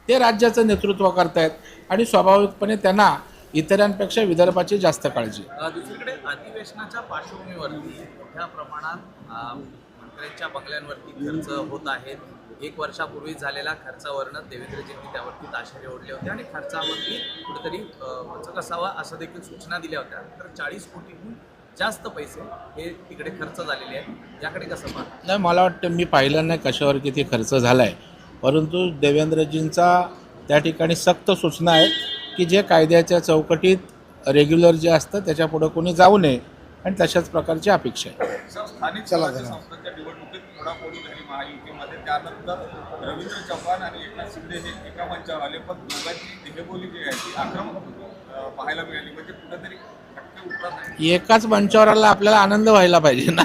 ते राज्याचं नेतृत्व करतायत आणि स्वाभाविकपणे त्यांना इतरांपेक्षा विदर्भाची जास्त काळजी. दुसरीकडे अधिवेशनाच्या पार्श्वभूमीवरती मोठ्या प्रमाणात मंत्र्यांच्या बंगल्यांवरती खर्च होत आहेत. 1 वर्षापूर्वी झालेल्या खर्चावरनं देवेंद्रजींनी त्यावरती ताशेरे ओढले होते आणि खर्चावरती कुठेतरी वचक असावा असं देखील सूचना दिल्या होत्या. तर 40 कोटीहून जास्त पैसे हे तिकडे खर्च झालेले आहेत. याकडे कसं पाहता? नाही, मला वाटतं मी पाहिलं नाही कशावर किती खर्च झाला आहे, परंतु देवेंद्रजींचा त्या ठिकाणी सक्त सूचना आहेत की जे कायद्याच्या चौकटीत रेग्युलर जे असतं त्याच्यापुढं कोणी जाऊ नये आणि तशाच प्रकारची अपेक्षा आहे. स्थानिक स्वराज्य संस्थांच्या निवडणुकीत फोडाफोडी झाली महायुतीमध्ये. त्यानंतर रवींद्र चव्हाण आणि एकनाथ शिंदे हे एका मंचावर आले, पण दोघांची देहबोली जी आहे ती आक्रमक पाहायला मिळाली. म्हणजे कुठेतरी खटके उठतात नाही. एकाच मंचावर आला आपल्याला आनंद व्हायला पाहिजे ना.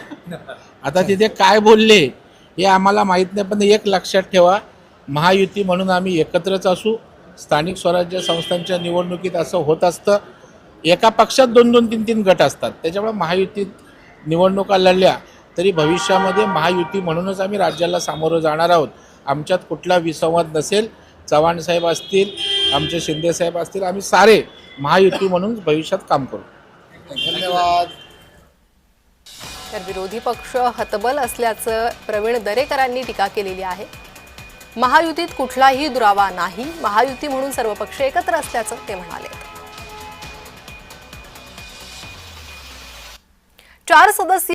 आता तिथे काय बोलले हे आम्हाला माहीत नाही, पण एक लक्षात ठेवा, महायुती म्हणून आम्ही एकत्रच असू. स्थानिक स्वराज्य संस्थांच्या निवडणुकीत असं होत असतं, एका पक्षात 2-2, 3-3 गट असतात. त्याच्यामुळे महायुतीत निवडणुका लढल्या तरी भविष्यामध्ये महायुती म्हणूनच आम्ही राज्याला सामोरं जाणार आहोत. आमच्यात कुठला विसंवाद नसेल. चव्हाण साहेब असतील, आमचे शिंदे साहेब असतील, आम्ही सारे महायुती म्हणून भविष्यात काम करू. धन्यवाद. तर विरोधी पक्ष हतबल असल्याचं प्रवीण दरेकरांनी टीका केलेली आहे. महायुतीत कुठलाही दुरावा नाही, महायुती म्हणून सर्व पक्ष एकत्र असल्याचं ते म्हणाले. 4 सदस्यीय